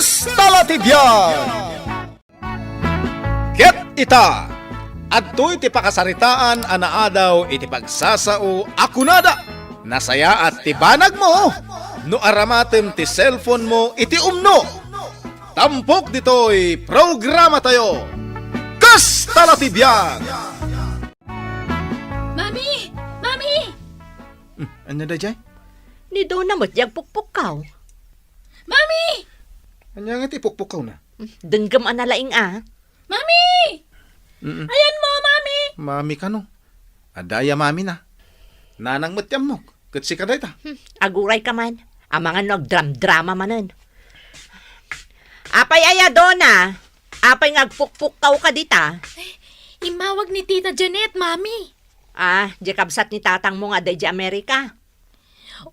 Kastalatibyan! Ket ita, adtoy ti pakasaritaan anaadaw iti pagsasao akunada. Nasaya at tibanag mo, no aramatem ti cellphone mo iti umno. Tampok ditoy programa tayo, Kastalatibyan! Mami! Mami! Anya da jay? Ni doon na mo't pukpukaw. Mami! Anya nga ti pukpukaw na? Denggam analaing Mami! Ayan mo, Mami! Mami ka no? Adaya mami na. Nanang matyam mo, kat si kaday ta. Aguray ka man. Ang mga nagdram-drama manan. Apay aya dona. Apay ngagpukpukaw ka dita. Imawag ni Tita Janet, Mami. Di kabsat ni tatang mo nga day di Amerika.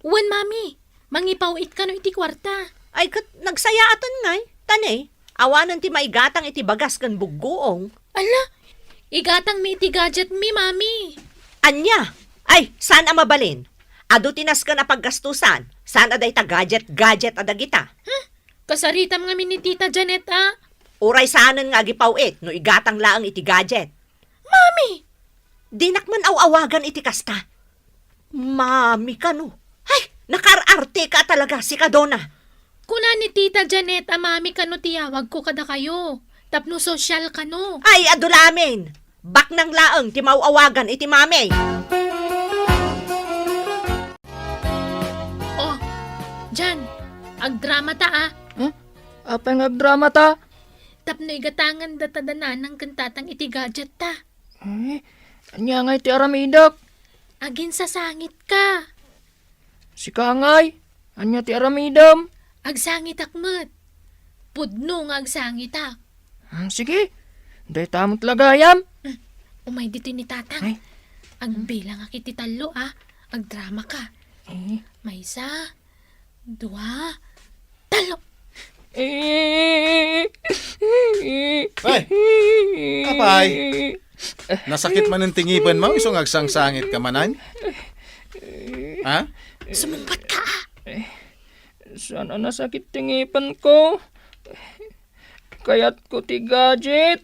Uwan, Mami. Mangipawit ka no iti kwarta. Ay kat nagsaya aton ngay. Tanay. Awanan ti maigatang iti bagas kan buguong. Ala, igatang mi iti gadget mi, Mami. Anya? Ay, saan ang mabalin? Ado tinas ka na paggastusan. Saan aday ta gadget adagita? Kasaritam nga mi ni Tita Janet, Uray saanan nga gipawit no igatang laang iti gadget. Mami! Dinakman awagan iti kasta. Mami ka no. Ay, nakararte ka talaga si Kadona. Kuna ni Tita Janet, Mami ka no tiyawag ko kada kayo. Tapno social ka no. Ay, adulamin. Bak ng laang ti mauawagan iti mami. Oh, Jan, agdrama ta Apa nga drama ta? Tapno igatangan datadanan ng kantatang iti gadget ta. Anya nga iti aramidak. Agin sa sangit ka. Si Kangay. Anya ti aramidam. Agsangit akmet. Pudno nga agsangit ak. Sige. Day tamot lagayam. Umay dito ni tatang. Ay. Agbilang akiti talo Agdrama ka. May isa, dua, talo. Ay, kapay. Nasakit man ang tingipan mo, isong agsangsangit ka manan? Ha? Sumumpat ka Sana nasakit tingipan ko. Kayat ko ti gadget.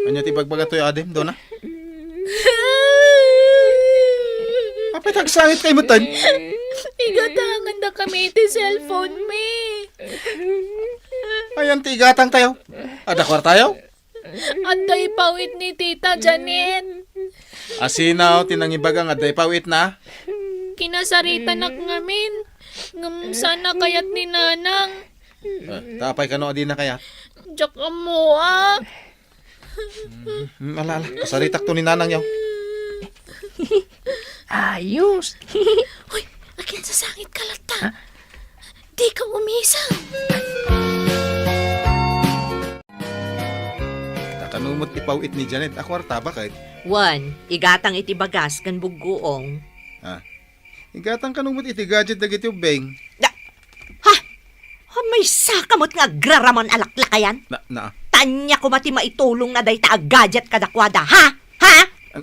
Anya ti bagbaga to'y adem, doon na? Apit agsangit kay mutan? Igatangan na kami iti cellphone mi. Ayan ti igatang tayo. Adakwar tayo? Anday pawit ni Tita Janet. Asinaw, tinangibagang aday pawit na. Kinasaritan ak ngamin. Ngam sana kayat ni Nanang. Tapay ka no, adi na kaya. Diyak mo Alala, kasaritak to ni nanang yaw. Ayos. Hoy, akin sa sangit ka lata. Di ka umisang. Tatanumot ipawit ni Janet, akwarta ba kahit? One, igatang iti bagas kan buguong. Igatang kanumot iti gadget dagiti ubeng. May sakamot nga agraraman alaklakayan. Na. Tanya ko mati maitulong na day ta gadget kadakwada, ha?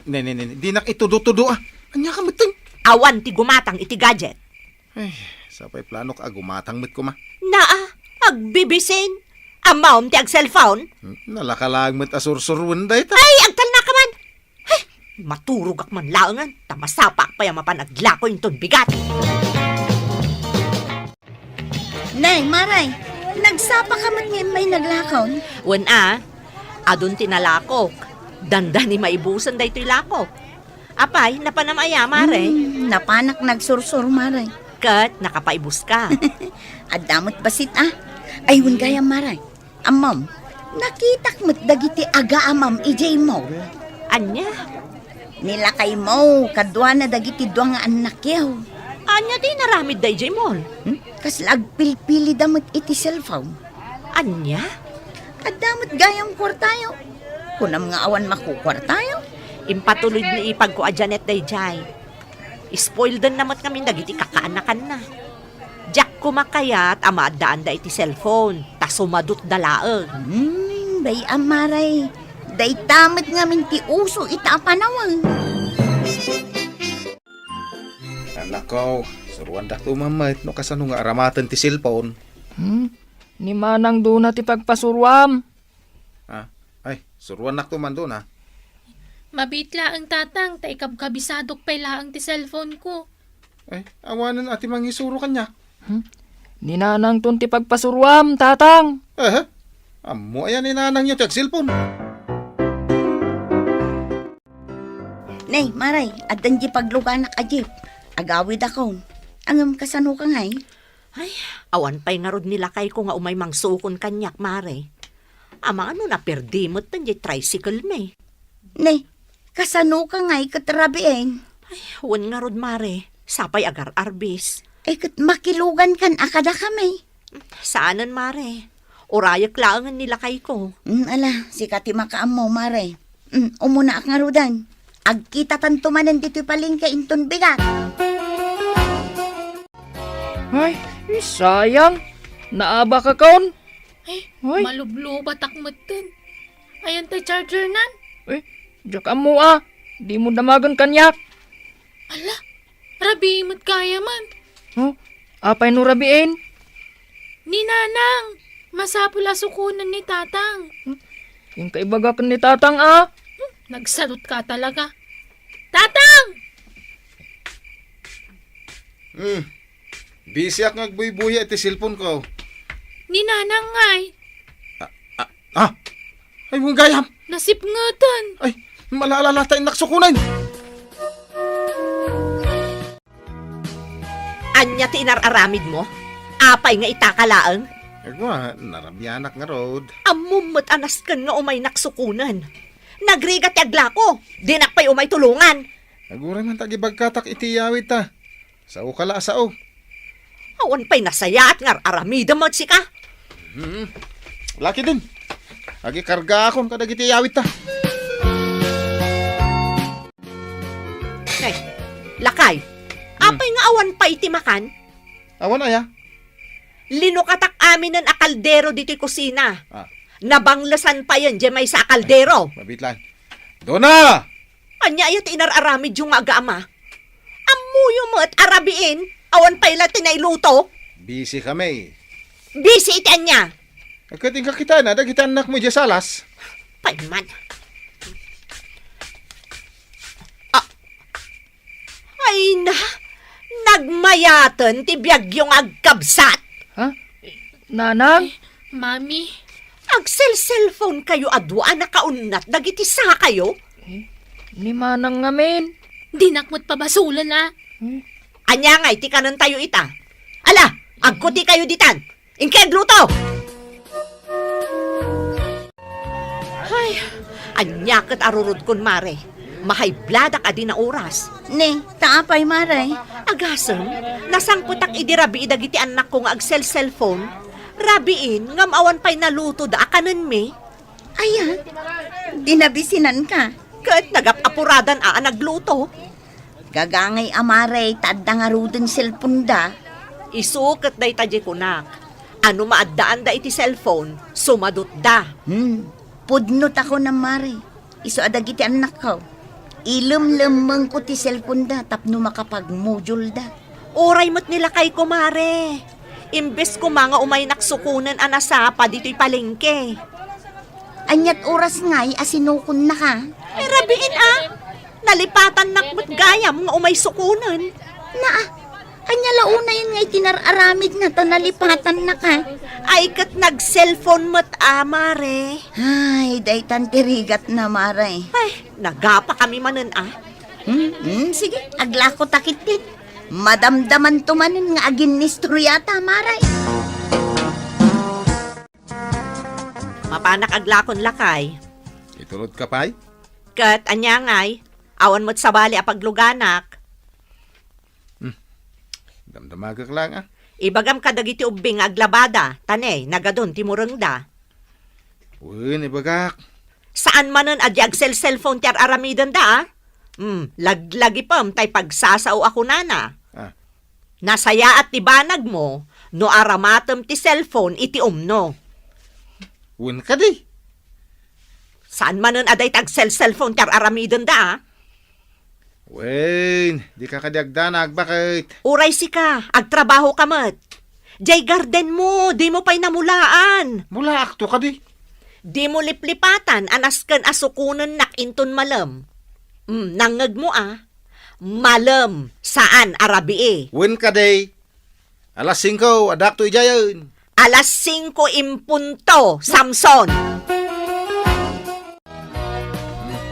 Ne, di nak itudo-tudo Anya ka matang. Awan ti gumatang iti gadget. Ay, sapay plano ka gumatang mit ko ma. Agbibisin. Amaw ti ag cellphone. Nalakalag mit asursurwan day ta. Ay, agtal na ka man. Ay, maturog ak man laangan. Tamasapak pa yung mapanaglakoy yung bigat. Nay, Maray, nagsapa ka man ngayon may naglakaw. Wan adun tinalakok. Danda ni maibusan day to'y lakok. Apay, napanamaya, Mare. Napanak nagsursur, Maray. Kat, nakapaibus ka. Adamot basit Ayun gaya, Maray. Amam, nakitak mo't dagiti aga amam ijay mo. Anya? Nilakay mo, kadwa na dagiti dua nga anak yaw. Anya di naramid day jay mol. Kasla agpilpili damot iti cellphone. Anya? Adamot gayang kwartayo. Kunam nga awan makukwartayo. Impatulod ni ipag ko a Janet day jay. Spoiled din namat kami dagiti kakaanakan na. Jack kumakayat amadaan da iti cellphone. Tasumadot dalaag. Bay amaray. Day tamat nga minti uso ita panawang. Anak ko, suruan dak tumamait no kasano nga aramatan ti cellphone. Ni manang doon na ti pagpasurwam. Ah, ay, suruan nak to man doon ha. Mabitla ang tatang, ta ikabkabisadok pa ilaang ti cellphone ko. Ay, awanan ati mangisuro kanya. Ni nanang doon ti pagpasurwam, tatang. Amo ayan ni nanang niyo tag cellphone. Nay, maray, adan di pagluganak ajip. Agawid ako. Angam kasano ka ngay? Ay, awan pa'y nga rod nila kay ko nga umay mangsukon kanyak, mare. Ama ano na perdimot na di tricycle me. Nay, kasano ka ngay katrabiin? Ay, awan nga rod, mare. Sapay agar arbis. Kat makilugan kan akada kami. Saanan, mare? Urayak laangan nila kay ko. Ala, si kati makaam mo, maray. Umuna ak nga rodan. Agkita tantumanan dito palingka inton bigat. Ay, sayang. Naaba ka kaon. Ay, Hoy. malublo batak mo din. Ayan tay charger nan. Diyak mo Di mo damagan kanyak. Ala, rabi mo't kaya man. Apay no rabiin? Ni nanang, masapula sukunan ni tatang. Yung kaibagakan ni tatang Nagsalot ka talaga. Tatang! Busy ak ngagbuy-buya iti cellphone ko. Ni nanang ngay, Ay, mong gayam. nasipngatan. Ay, malaalala tayo naksukunan. Anya ti inararamid mo? Apay nga itakalaang? Agwa, narabyanak nga road. Amumot anas kan nga umay naksukunan. Nagrigat yagla ko. Dinakpay umay tulungan. Aguray man tagibagkatak iti yawit ta. Sao kala sao. Awan pa'y nasaya at nga aramida mo si ka. Laki din. Agi karga akon kadag iti yawit ta. Ay, lakay. Apay nga awan pa itimakan. Awan aya. Linukatak amin ng akaldero dito'y kusina. Ah, Nabanglasan pa yan, may sa akaldero. mabitlan. Dona! Anya ayat inararamid yung aga-ama. Amuyo mo at arabiin, awan pa ila tinailuto. Busy kami. Busy iti anya. Agkating kakita na, dagitan anak mo dyan salas. Paiman. Ah. Ay na, nagmayatan ti biyag yung agkabsat. Nanang? Mami, Agsel-cellphone kayo adwa nakaunat, dagiti sa kayo. Ni manang ngamin. dinakmot pa basulan na. Anya nga, iti kanan tayo ita. Ala, agkuti kayo ditan. Ingkeg luto! Ay, anya kat arurod kun mare. Mahaybladak adi na oras. Ne, taapay maray. Agasem, nasangputak idirabi idagiti anak ko nga agsel-cellphone. Rabiin, ngam awan pa'y naluto da akanan me. Ayan, dinabisinan ka. Kat nagapapuradan nagluto. Gagangay amaray, tadda nga rudin cellphone da. Isukat da itaji kunak. Ano maaddaan da iti cellphone, sumadot da. Pudnot ako na mare. Iso adagiti anak ko. Ilum-lumang ko ti cellphone da, tapno makapag-module da. Oray mo't nila kay kumare. Imbes ko mga umay naksukunan anasapa dito'y palengke. Anyat oras nga'y asinukon na ka. Rabiin nalipatan nakmat gaya mga umay sukunan. Anya launa yun nga'y tinararamid na to nalipatan na ka. Ay kat nag-cellphone mo't mare. Ay, daytan tirigat na maray. Ay, nagapa kami manan Sige, agla ko takitit. Madamdaman tumanin nga agin nistoryata maray. Mapanak aglakon lakay. Itulod ka pa'y? Kat anyangay, awan mo't sabali apagluganak. Damdamagak lang Ibagam kadagiti ubing aglabada, tanay, nagadon timureng da. Uy, ibagak. Saan manon adi agsel-cellphone ti aramidan da laglagi pam tay pagsasao ako nana. Nasaya at tibanag mo, no aramatem ti cellphone iti umno. Uwan ka di. Saan manon aday tag cellphone ti aramidan da Wayne, di ka kadiagdanag, bakit? Uray si ka, agtrabaho ka mat. Jay garden mo, di mo pa'y namulaan. Mula akto ka di. Di mo liplipatan, anaskan asukunan nakinton malam. Nangag mo Malam, saan arabi Wen ka day. Alas 5, adak to ijayan. Alas 5:00, Samson.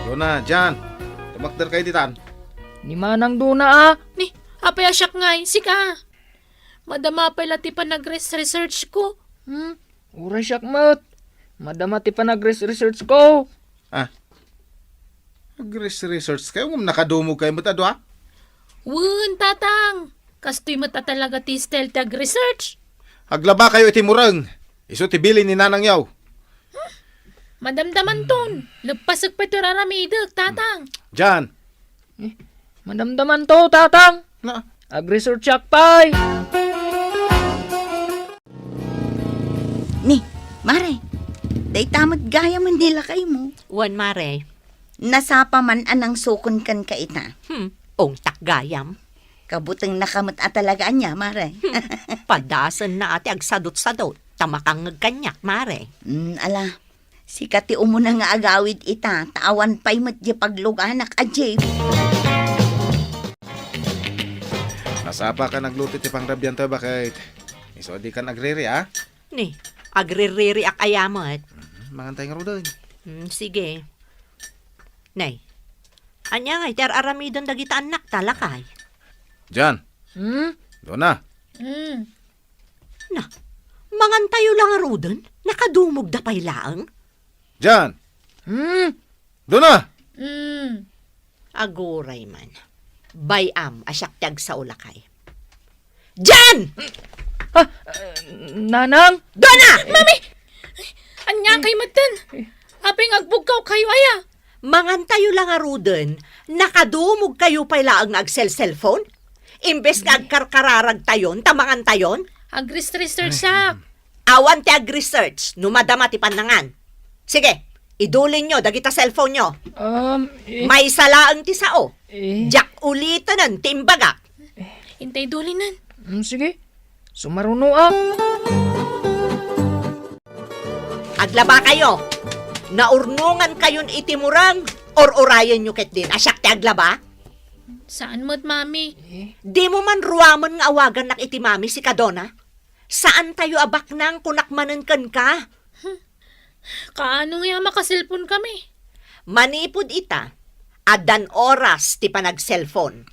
Doon na, Jan. Tumakder kayo ditan. Ni manang duna Ni, apay asyak ngay, sika. Madama pala ti pa nag-research ko. Uray siyak mat. Madama ti pa nag-research ko. Mag-research kayo. Kung nakadumog kayo mo tado ha. Wun, tatang. Kastoy mata talaga ti Stel tag-research. Haglaba kayo itimurang. Iso tibili ni nanang yaw. Madamdaman ton. Lagpasag pa ito raramidag, tatang. Jan. Madamdaman to, tatang. Na. Ag-research siyak pa'y. Ni, Mare, day tamat gaya man nila kayo mo. Wan mare. Nasapa man anang sukon kan ka ita. Ong takgayam. Kabutang nakamot at talagaan niya, Mare. Padasan na ati agsadot-sadot. Tamakang kanyak, mare. Ala, si kati umuna nga agawid ita, taawan pa'y matya pagluganak ajay. Nasapa ka nagluto ti pangrabyan to bakit? Iso di ka nagriri ha? Ni, agririri ak ayamat. Mangantay nga ro doon. Sige. Nay, anya nga, iter aramidon dagita anak talakay. Jan. Doon na. Na, mangantayo lang arudon, nakadumog da pa'y laang. Jan. Doon na. Aguray man. Bayam, asyak tiyag sa ulakay. Jan! Nanang? Dona! Anya kay matan. Aping agbugkaw kayo aya. Mangantayo lang arudon, nakadumog kayo pa'y laang nag-cellphone? Imbes nga agkarkararag tayon, tamangan tayon? Agris-research sa. Awan ti ag-research, numadama ti panangan. Sige, idulin nyo, dagita cellphone nyo. May salaang ti sao. Jak ulitanan, timbaga. Hintay dulinan. Sige, sumaruno ak. Aglaba kayo. Naurnungan kayon itimurang, or orayan nyo ket din. Asyak ti aglaba? Saan mo't, mami? Di mo man ruamon nga awagan nak iti mami si Kadona? Saan tayo abak nang kunakmanan kan ka? Kaano nga makasilpon kami? Manipod ita, adan oras ti panag-cellphone.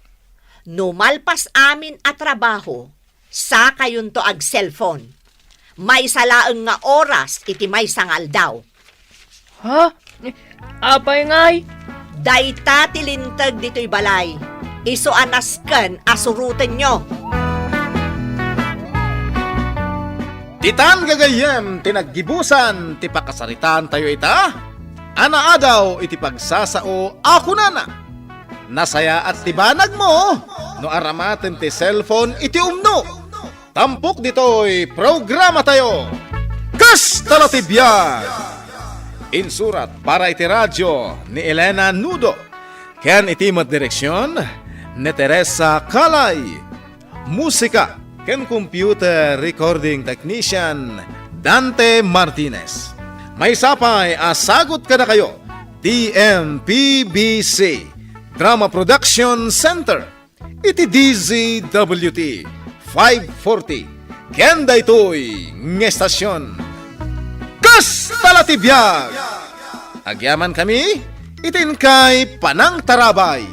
Numalpas amin at trabaho, sa kayon to ag-cellphone. May salaang nga oras iti may sangal daw. Ha? Apay ngay? Dayta tilintag dito'y balay. Iso anasken asurutan nyo. Titan gagayem, tinaggibusan, ti pakasaritaan tayo ita. Ana adaw, iti pagsasao, ako nana. Nasaya at tibanag mo, no aramaten ti cellphone, iti umno. Tampok dito'y programa tayo. Kas talatibyan! Insurat para iti radyo ni Elena Nudo. Ken iti direksyon ni Teresa Kalay. Musika ken computer recording technician Dante Martinez. May sapay asagot ka na kayo. TMPBC Drama Production Center. Iti DZWT 540. Ken daytoy ng estasyon. Kas talatibyan! Agyaman kami, itin kay Panang Tarabay.